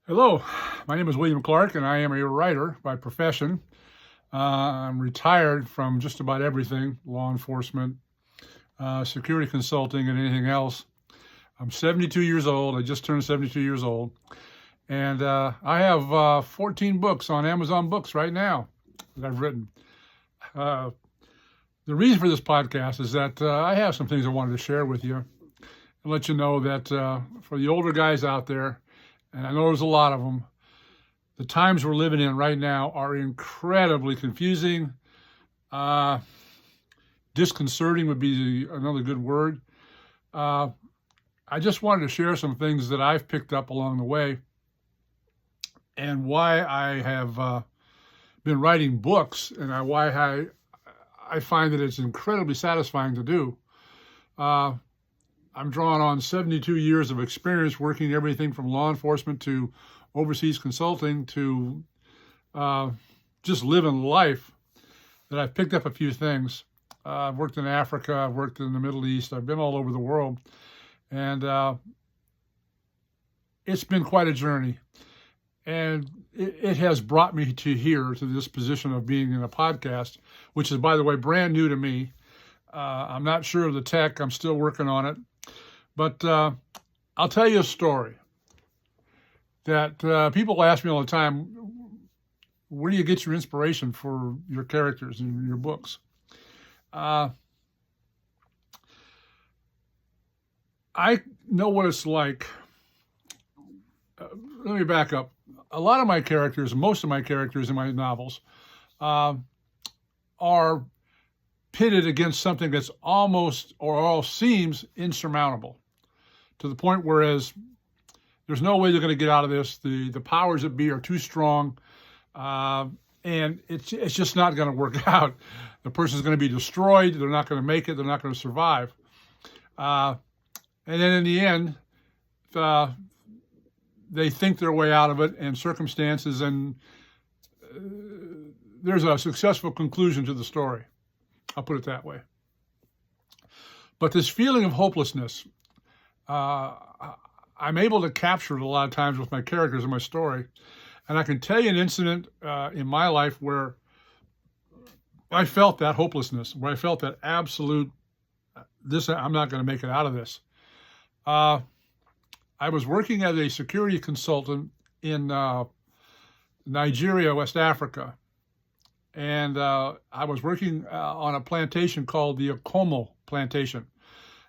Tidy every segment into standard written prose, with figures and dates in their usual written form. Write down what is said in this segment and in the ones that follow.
Hello, my name is William Clark, and I am a writer by profession. I'm retired from just about everything, law enforcement, security consulting, and anything else. I'm 72 years old. I just turned 72 years old. And I have 14 books on Amazon Books right now that I've written. Uh, the reason for this podcast is that I have some things I wanted to share with you and let you know that for the older guys out there, and I know there's a lot of them, the times we're living in right now are incredibly confusing. Disconcerting would be another good word. I just wanted to share some things that I've picked up along the way and why I have been writing books and why I find that it's incredibly satisfying to do. I'm drawing on 72 years of experience working everything from law enforcement to overseas consulting to just living life, that I've picked up a few things. I've worked in Africa, I've worked in the Middle East, I've been all over the world, and it's been quite a journey. And it has brought me to this position of being in a podcast, which is, by the way, brand new to me. I'm not sure of the tech, I'm still working on it. But I'll tell you a story that people ask me all the time, where do you get your inspiration for your characters and your books? I know what it's like. Let me back up. A lot of my characters, most of my characters in my novels, are pitted against something that's almost or all seems insurmountable, to the point whereas there's no way they're going to get out of this. The powers that be are too strong, and it's just not going to work out. The person's going to be destroyed. They're not going to make it. They're not going to survive. And then in the end, they think their way out of it, and circumstances, and there's a successful conclusion to the story. I'll put it that way. But this feeling of hopelessness, I'm able to capture it a lot of times with my characters in my story. And I can tell you an incident in my life where I felt that hopelessness, where I felt that absolute, I'm not going to make it out of this. I was working as a security consultant in Nigeria, West Africa. And I was working on a plantation called the Akomo plantation.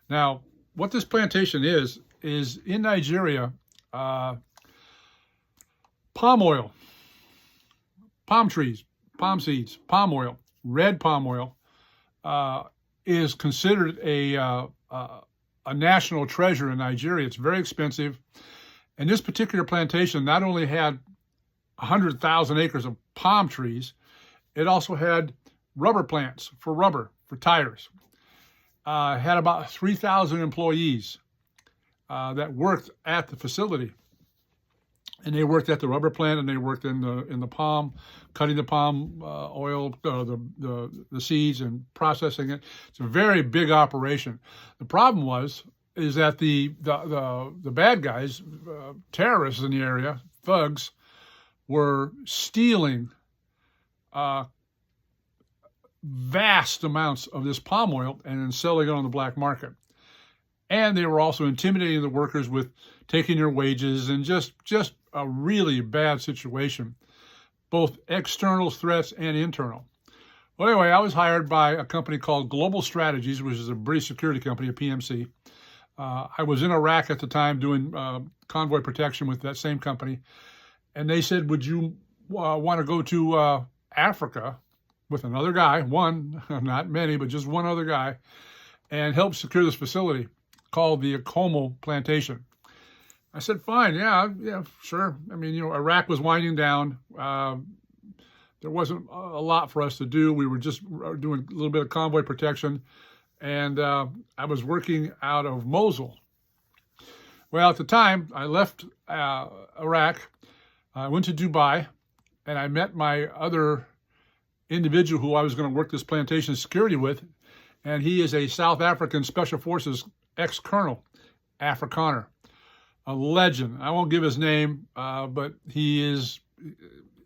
Now, what this plantation is in Nigeria, palm oil, palm trees, palm seeds, palm oil, red palm oil, is considered a national treasure in Nigeria. It's very expensive. And this particular plantation not only had 100,000 acres of palm trees, it also had rubber plants for rubber, for tires. Had about 3,000 employees that worked at the facility. And they worked at the rubber plant, and they worked in the palm, cutting the palm oil, the seeds, and processing it. It's a very big operation. The problem is that the bad guys, terrorists in the area, thugs, were stealing vast amounts of this palm oil and then selling it on the black market. And they were also intimidating the workers with taking their wages, and just a really bad situation, both external threats and internal. Well, anyway, I was hired by a company called Global Strategies, which is a British security company, a PMC. I was in Iraq at the time doing convoy protection with that same company. And they said, would you want to go to Africa with another guy, one, not many, but just one other guy, and help secure this facility called the Akomo plantation? I said, fine, yeah, sure. I mean, Iraq was winding down. There wasn't a lot for us to do. We were just doing a little bit of convoy protection, and I was working out of Mosul. Well, at the time, I left Iraq. I went to Dubai, and I met my other individual who I was going to work this plantation security with, and he is a South African Special Forces ex-colonel, Afrikaner. a legend. I won't give his name, but he is,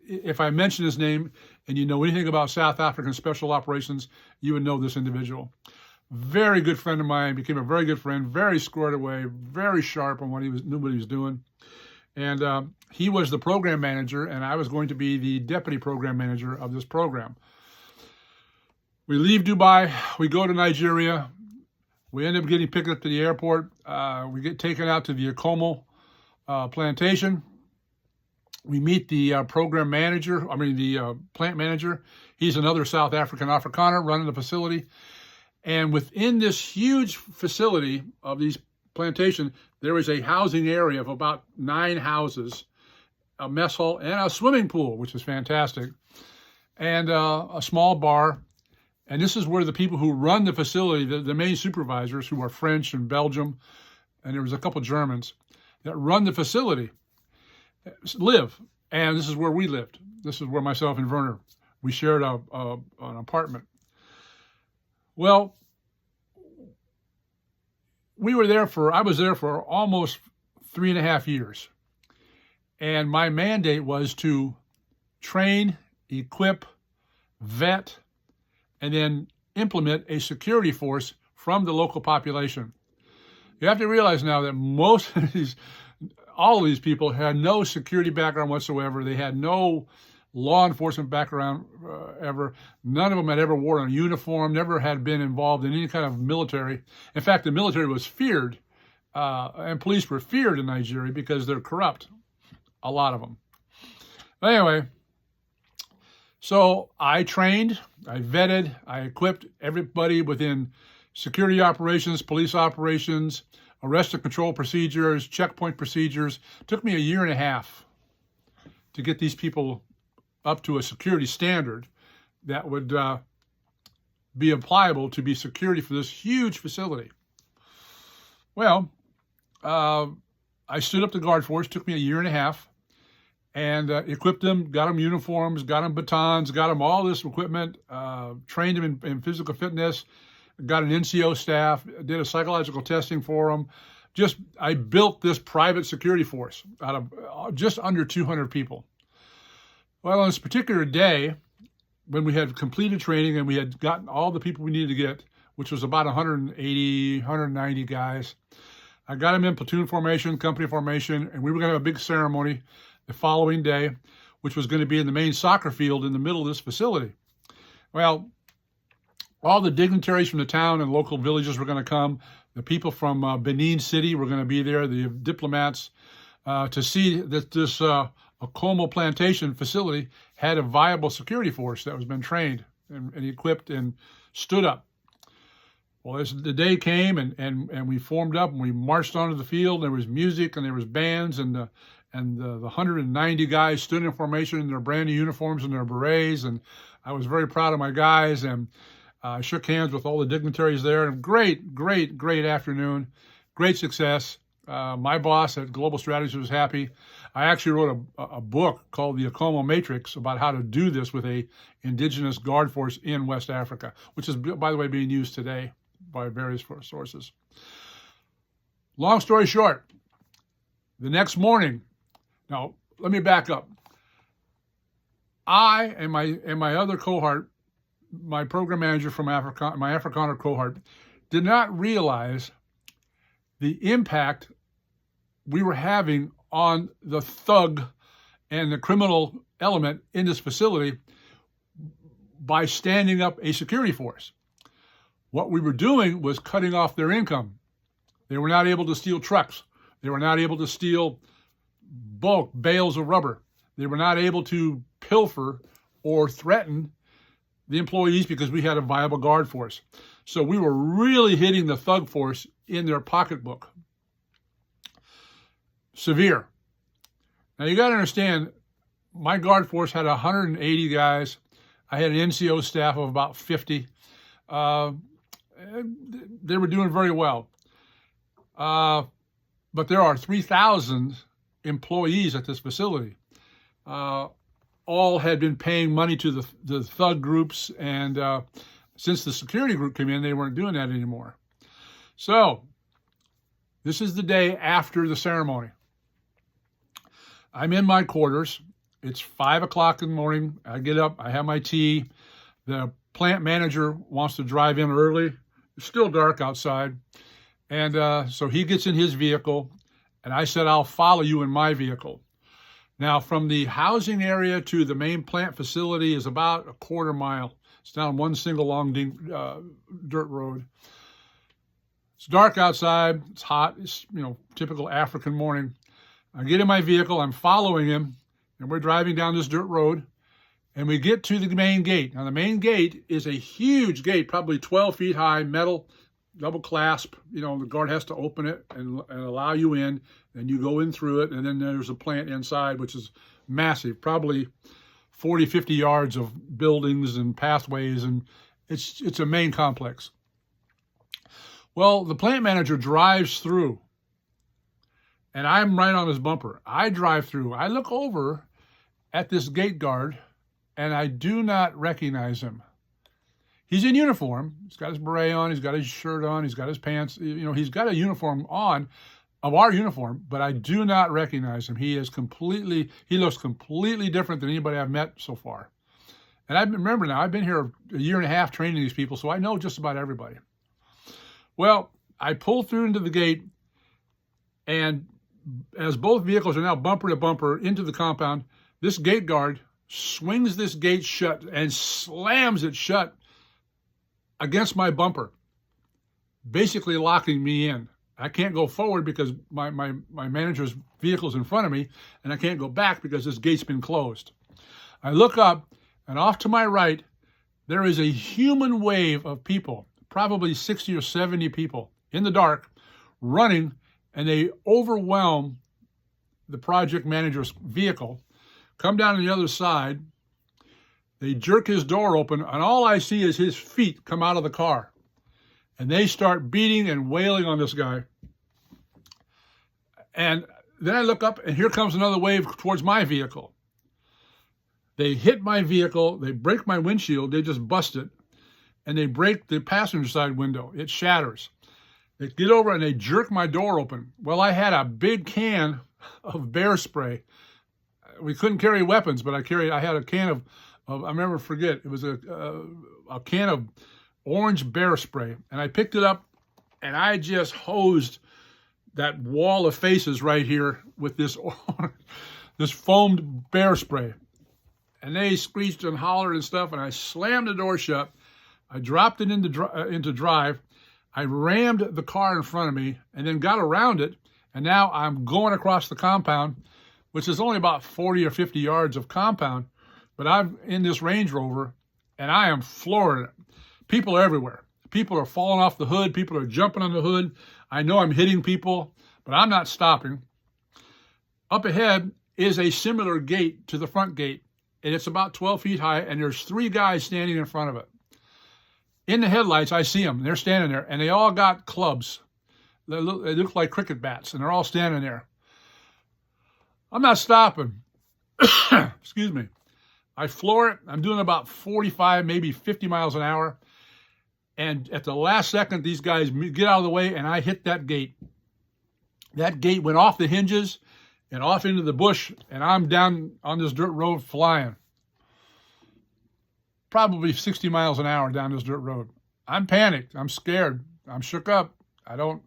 if I mention his name and you know anything about South African special operations, you would know this individual. Very good friend of mine, became a very good friend, very squared away, very sharp on knew what he was doing. And he was the program manager, and I was going to be the deputy program manager of this program. We leave Dubai, we go to Nigeria, we end up getting picked up to the airport, we get taken out to the Akomo plantation. We meet the program manager, the plant manager. He's another South African Afrikaner running the facility. And within this huge facility of these plantation, there is a housing area of about 9 houses, a mess hall, and a swimming pool, which is fantastic, and a small bar. And this is where the people who run the facility, the main supervisors, who are French and Belgium, and there was a couple Germans that run the facility, live. And this is where we lived. This is where myself and Werner, we shared an apartment. Well, I was there for almost 3.5 years. And my mandate was to train, equip, vet, and then implement a security force from the local population. You have to realize now that all of these people had no security background whatsoever. They had no law enforcement background ever. None of them had ever worn a uniform, never had been involved in any kind of military. In fact, the military was feared, and police were feared in Nigeria because they're corrupt, a lot of them. Anyway, so I trained, I vetted, I equipped everybody within security operations, police operations, arrest and control procedures, checkpoint procedures. It took me 1.5 years to get these people up to a security standard that would be applicable to be security for this huge facility. Well, I stood up the guard force, took me 1.5 years, and equipped them, got them uniforms, got them batons, got them all this equipment, trained them in physical fitness, got an NCO staff, did a psychological testing for them. I built this private security force out of just under 200 people. Well, on this particular day, when we had completed training and we had gotten all the people we needed to get, which was about 180, 190 guys, I got them in platoon formation, company formation, and we were going to have a big ceremony the following day, which was going to be in the main soccer field in the middle of this facility. Well, all the dignitaries from the town and local villages were going to come. The people from Benin City were going to be there, the diplomats, to see that this Akomo plantation facility had a viable security force that was been trained and equipped and stood up. Well, as the day came and we formed up and we marched onto the field, there was music and there was bands, and the 190 guys stood in formation in their brand new uniforms and their berets, and I was very proud of my guys, and I shook hands with all the dignitaries there. And great afternoon, great success. My boss at Global Strategies was happy. I actually wrote a book called The Akomo Matrix about how to do this with a indigenous guard force in West Africa, which is, by the way, being used today by various sources. Long story short, the next morning, now let me back up. I and my other cohort, my program manager from Africa, my Afrikaner cohort, did not realize the impact we were having on the thug and the criminal element in this facility by standing up a security force. What we were doing was cutting off their income. They were not able to steal trucks. They were not able to steal bulk bales of rubber. They were not able to pilfer or threaten the employees because we had a viable guard force. So we were really hitting the thug force in their pocketbook. Severe. Now you got to understand, my guard force had 180 guys. I had an NCO staff of about 50. They were doing very well. But there are 3,000 employees at this facility. All had been paying money to the thug groups, and since the security group came in, they weren't doing that anymore. So This is the day after the ceremony. I'm in my quarters. It's 5 o'clock in the morning. I get up, I have my tea. The plant manager wants to drive in early. It's still dark outside. And so he gets in his vehicle, and I said, I'll follow you in my vehicle. Now, from the housing area to the main plant facility is about a quarter mile. It's down one single long dirt road. It's dark outside. It's hot. It's, typical African morning. I get in my vehicle. I'm following him, and we're driving down this dirt road, and we get to the main gate. Now, the main gate is a huge gate, probably 12 feet high, metal, double clasp. The guard has to open it and allow you in, and you go in through it, and then there's a plant inside, which is massive, probably 40, 50 yards of buildings and pathways, and it's a main complex. Well, the plant manager drives through, and I'm right on his bumper. I drive through. I look over at this gate guard, and I do not recognize him. He's in uniform. He's got his beret on. He's got his shirt on. He's got his pants. He's got a uniform on of our uniform, but I do not recognize him. He looks completely different than anybody I've met so far. And I remember now, I've been here a year and a half training these people, so I know just about everybody. Well, I pull through into the gate, and as both vehicles are now bumper to bumper into the compound, this gate guard swings this gate shut and slams it shut against my bumper, basically locking me in. I can't go forward because my manager's vehicle's in front of me, and I can't go back because this gate's been closed. I look up, and off to my right, there is a human wave of people, probably 60 or 70 people in the dark, running, and they overwhelm the project manager's vehicle, come down on the other side. They jerk his door open, and all I see is his feet come out of the car. And they start beating and wailing on this guy. And then I look up, and here comes another wave towards my vehicle. They hit my vehicle. They break my windshield. They just bust it. And they break the passenger side window. It shatters. They get over, and they jerk my door open. Well, I had a big can of bear spray. We couldn't carry weapons, but I had a can of I'll never forget, it was a can of orange bear spray. And I picked it up, and I just hosed that wall of faces right here with this foamed bear spray. And they screeched and hollered and stuff, and I slammed the door shut. I dropped it into drive. I rammed the car in front of me and then got around it, and now I'm going across the compound, which is only about 40 or 50 yards of compound. But I'm in this Range Rover, and I am flooring it. People are everywhere. People are falling off the hood. People are jumping on the hood. I know I'm hitting people, but I'm not stopping. Up ahead is a similar gate to the front gate, and it's about 12 feet high, and there's 3 guys standing in front of it. In the headlights, I see them. They're standing there, and they all got clubs. They look like cricket bats, and they're all standing there. I'm not stopping. Excuse me. I floor it. I'm doing about 45, maybe 50 miles an hour. And at the last second, these guys get out of the way, and I hit that gate. That gate went off the hinges and off into the bush, and I'm down on this dirt road flying. Probably 60 miles an hour down this dirt road. I'm panicked. I'm scared. I'm shook up. I'm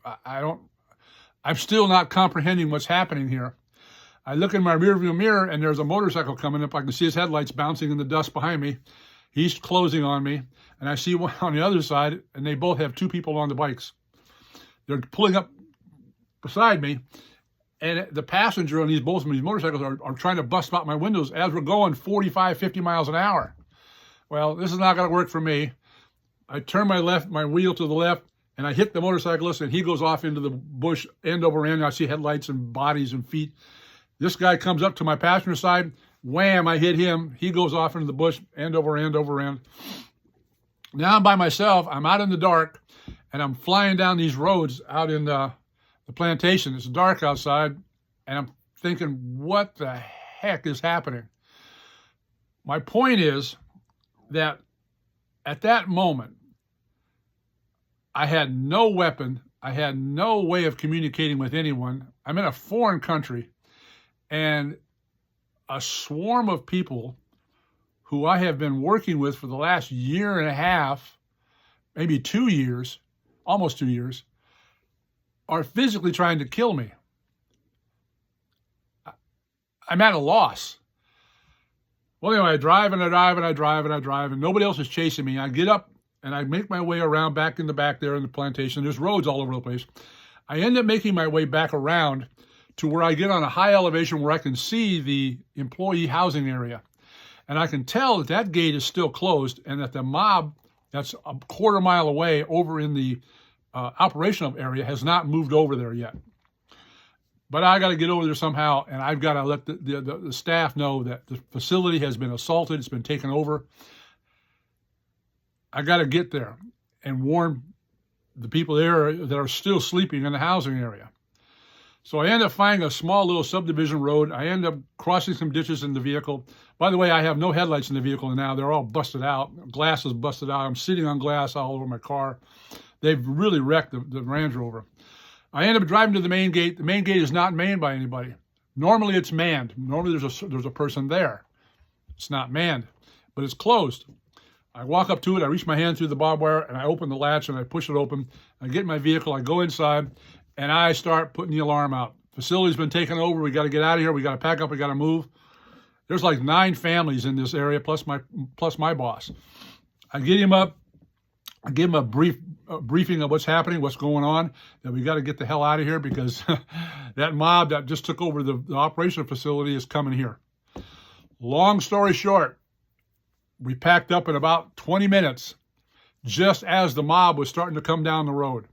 still not comprehending what's happening here. I look in my rearview mirror, and there's a motorcycle coming up. I can see his headlights bouncing in the dust behind me. He's closing on me, and I see one on the other side, and they both have 2 people on the bikes. They're pulling up beside me, and the passenger on both of these motorcycles are trying to bust out my windows as we're going 45, 50 miles an hour. Well, this is not going to work for me. I turn my wheel to the left, and I hit the motorcyclist, and he goes off into the bush end over end. I see headlights and bodies and feet. This guy comes up to my passenger side. Wham, I hit him. He goes off into the bush, end over end over end. Now I'm by myself. I'm out in the dark, and I'm flying down these roads out in the plantation. It's dark outside, and I'm thinking, what the heck is happening? My point is that at that moment, I had no weapon. I had no way of communicating with anyone. I'm in a foreign country, and a swarm of people who I have been working with for the last year and a half, maybe 2 years, almost 2 years, are physically trying to kill me. I'm at a loss. Well, anyway, I drive and I drive and I drive and I drive, and nobody else is chasing me. I get up and I make my way around back in the back there in the plantation. There's roads all over the place. I end up making my way back around to where I get on a high elevation where I can see the employee housing area. And I can tell that that gate is still closed and that the mob that's a quarter mile away over in the operational area has not moved over there yet. But I got to get over there somehow, and I've got to let the staff know that the facility has been assaulted. It's been taken over. I got to get there and warn the people there that are still sleeping in the housing area. So I end up finding a small little subdivision road. I end up crossing some ditches in the vehicle. By the way, I have no headlights in the vehicle now. They're all busted out. Glass is busted out. I'm sitting on glass all over my car. They've really wrecked the Range Rover. I end up driving to the main gate. The main gate is not manned by anybody. Normally it's manned. Normally there's a person there. It's not manned, but it's closed. I walk up to it. I reach my hand through the barbed wire, and I open the latch, and I push it open. I get in my vehicle. I go inside, and I start putting the alarm out. Facility's been taken over. We got to get out of here. We got to pack up. We got to move. There's like 9 families in this area, plus my boss. I get him up. I give him a briefing of what's happening, what's going on, that we got to get the hell out of here because that mob that just took over the operational facility is coming here. Long story short, we packed up in about 20 minutes, just as the mob was starting to come down the road.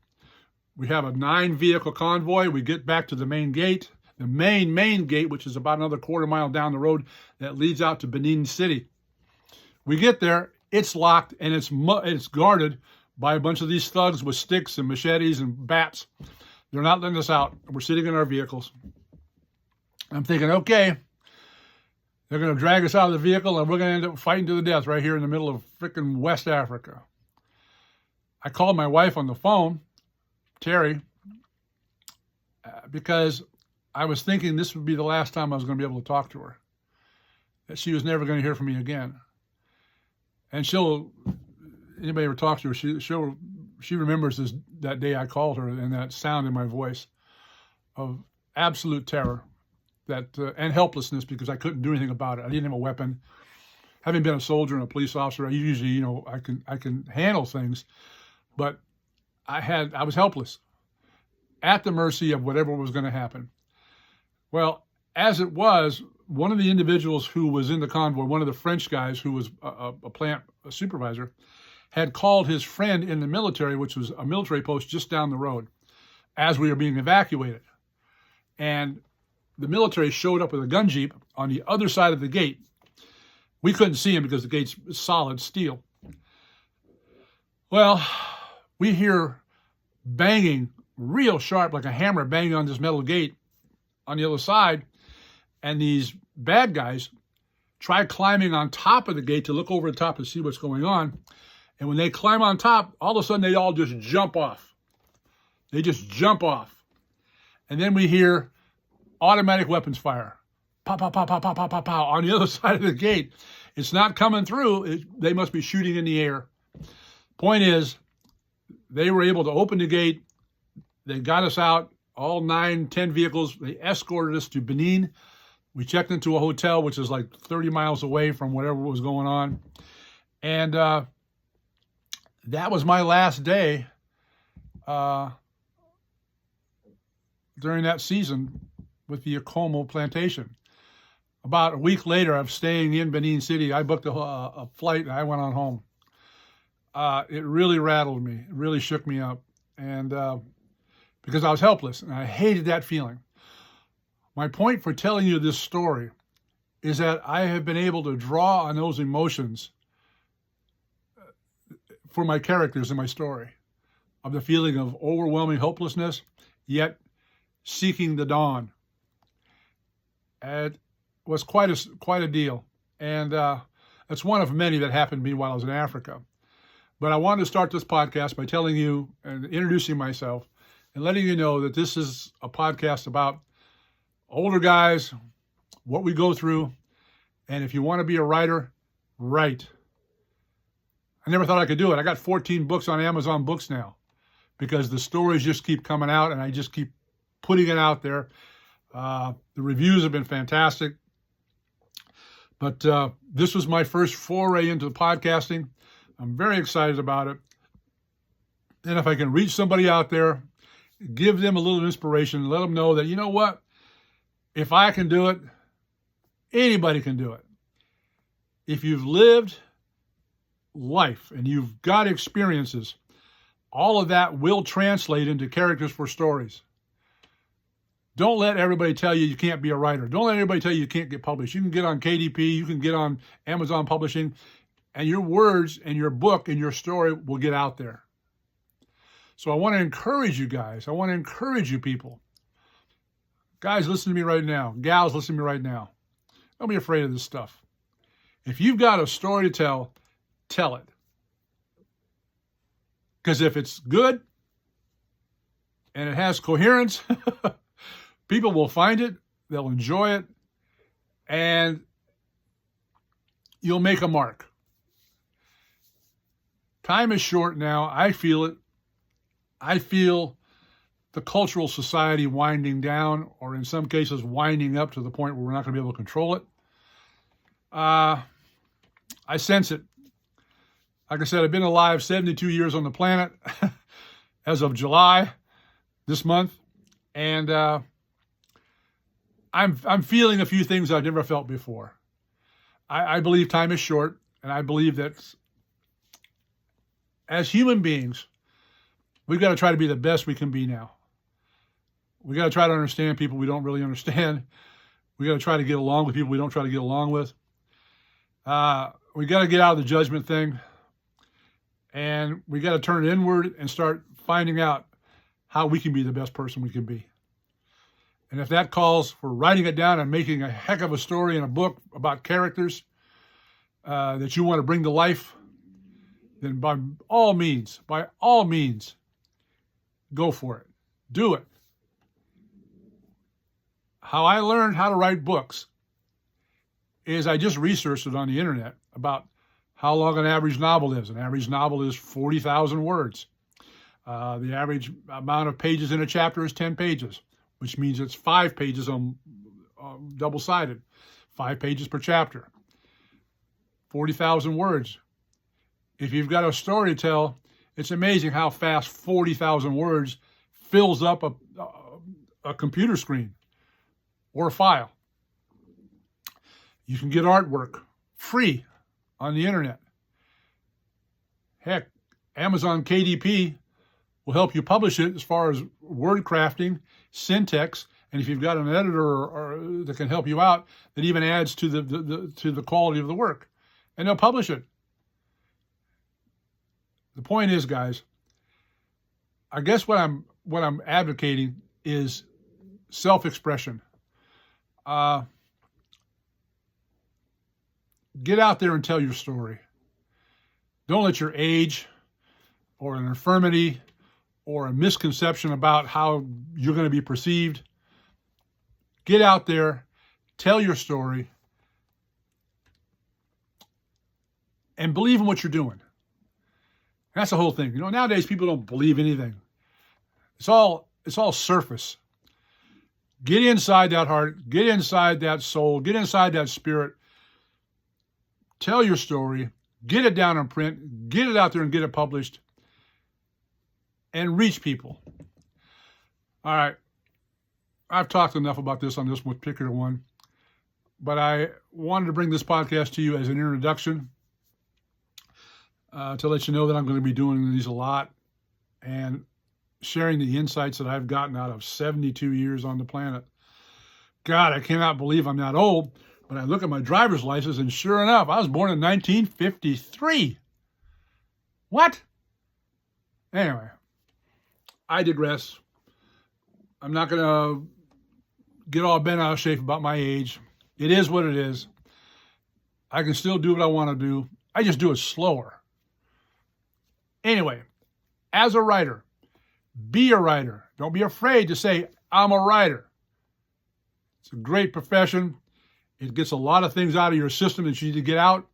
We have a 9-vehicle convoy. We get back to the main gate, the main gate, which is about another quarter mile down the road that leads out to Benin City. We get there. It's locked and it's guarded by a bunch of these thugs with sticks and machetes and bats. They're not letting us out. We're sitting in our vehicles. I'm thinking, okay, they're going to drag us out of the vehicle and we're going to end up fighting to the death right here in the middle of frickin' West Africa. I called my wife on the phone, Terry, because I was thinking this would be the last time I was going to be able to talk to her, that she was never going to hear from me again. And anybody ever talks to her, she remembers that day I called her and that sound in my voice of absolute terror and helplessness because I couldn't do anything about it. I didn't have a weapon. Having been a soldier and a police officer, I usually, I can handle things, but I was helpless, at the mercy of whatever was going to happen. Well, as it was, one of the individuals who was in the convoy, one of the French guys who was a plant supervisor, had called his friend in the military, which was a military post just down the road, as we were being evacuated. And the military showed up with a gun jeep on the other side of the gate. We couldn't see him because the gate's solid steel. Well, we hear banging real sharp, like a hammer banging on this metal gate on the other side. And these bad guys try climbing on top of the gate to look over the top to see what's going on. And when they climb on top, all of a sudden they all just jump off. They just jump off. And then we hear automatic weapons fire. Pow, pow, pow, pow, pow, pow, pow, pow, on the other side of the gate. It's not coming through. They must be shooting in the air. Point is, they were able to open the gate. They got us out, all 9, 10 vehicles. They escorted us to Benin. We checked into a hotel, which is like 30 miles away from whatever was going on. And that was my last day during that season with the Akomo plantation. About a week later, I'm staying in Benin City. I booked a flight and I went on home. It really rattled me. It really shook me up. And because I was helpless and I hated that feeling. My point for telling you this story is that I have been able to draw on those emotions for my characters in my story, of the feeling of overwhelming hopelessness, yet seeking the dawn. It was quite a deal, and it's one of many that happened to me while I was in Africa. But I wanted to start this podcast by telling you and introducing myself and letting you know that this is a podcast about older guys, what we go through, and if you want to be a writer, write. I never thought I could do it. I got 14 books on Amazon Books now because the stories just keep coming out and I just keep putting it out there. The reviews have been fantastic. But this was my first foray into podcasting. I'm very excited about it. And if I can reach somebody out there, give them a little inspiration, let them know that, you know what? If I can do it, anybody can do it. If you've lived life and you've got experiences, all of that will translate into characters for stories. Don't let everybody tell you you can't be a writer. Don't let everybody tell you you can't get published. You can get on KDP, you can get on Amazon Publishing, and your words and your book and your story will get out there. So I want to encourage you guys. I want to encourage you people. Guys, listen to me right now. Gals, listen to me right now. Don't be afraid of this stuff. If you've got a story to tell, tell it. Because if it's good and it has coherence, people will find it, they'll enjoy it, and you'll make a mark. Time is short now. I feel it. I feel the cultural society winding down, or in some cases winding up to the point where we're not going to be able to control it. I sense it. Like I said, I've been alive 72 years on the planet as of July this month, and I'm feeling a few things I've never felt before. I believe time is short, and I believe that as human beings, we've got to try to be the best we can be now. We got to try to understand people we don't really understand. We got to try to get along with people we don't try to get along with. We got to get out of the judgment thing, and we got to turn inward and start finding out how we can be the best person we can be. And if that calls for writing it down and making a heck of a story in a book about characters that you want to bring to life, then by all means, go for it. Do it. How I learned how to write books is I just researched it on the internet about how long an average novel is. An average novel is 40,000 words. The average amount of pages in a chapter is 10 pages, which means it's 5 pages on double-sided, 5 pages per chapter, 40,000 words. If you've got a story to tell, it's amazing how fast 40,000 words fills up a computer screen or a file. You can get artwork free on the internet. Heck, Amazon KDP will help you publish it as far as word crafting, syntax, and if you've got an editor that can help you out, that even adds to the quality of the work, and they'll publish it. The point is, guys, I guess what I'm advocating is self-expression. Get out there and tell your story. Don't let your age or an infirmity or a misconception about how you're going to be perceived. Get out there, tell your story, and believe in what you're doing. That's the whole thing. You know, nowadays people don't believe anything. It's all surface. Get inside that heart, get inside that soul, get inside that spirit. Tell your story, get it down in print, get it out there and get it published, and reach people. All right. I've talked enough about this on this particular one, but I wanted to bring this podcast to you as an introduction to let you know that I'm going to be doing these a lot and sharing the insights that I've gotten out of 72 years on the planet. God, I cannot believe I'm that old, but I look at my driver's license and sure enough, I was born in 1953. What? Anyway, I digress. I'm not going to get all bent out of shape about my age. It is what it is. I can still do what I want to do. I just do it slower. Anyway, as a writer, Be a writer. Don't be afraid to say, I'm a writer. It's a great profession. It gets a lot of things out of your system that you need to get out.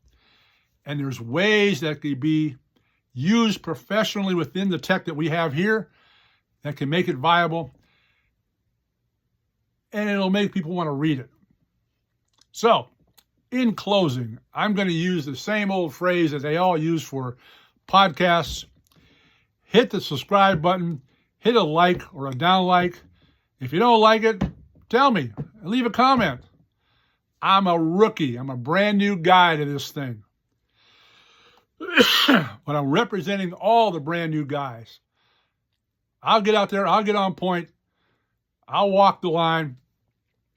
And there's ways that can be used professionally within the tech that we have here that can make it viable. And it'll make people want to read it. So, in closing, I'm going to use the same old phrase that they all use for podcasts. Hit the subscribe button, hit a like or a down like. If you don't like it, tell me, leave a comment. I'm a rookie. I'm a brand new guy to this thing. But I'm representing all the brand new guys. I'll get out there, I'll get on point, I'll walk the line.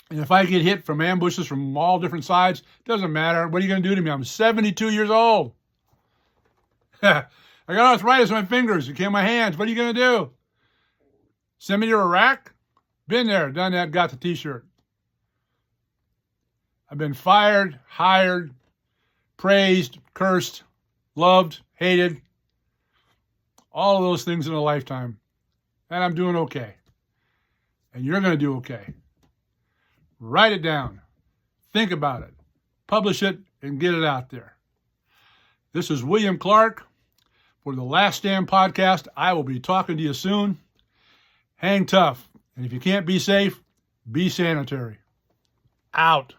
And if I get hit from ambushes from all different sides, doesn't matter. What are you going to do to me? I'm 72 years old. I got arthritis in my fingers. You can't my hands. What are you going to do? Send me to Iraq? Been there, done that, got the t-shirt. I've been fired, hired, praised, cursed, loved, hated. All of those things in a lifetime. And I'm doing okay. And you're going to do okay. Write it down. Think about it. Publish it and get it out there. This is William Clark for the Last Stand podcast. I will be talking to you soon. Hang tough. And if you can't be safe, be sanitary. Out.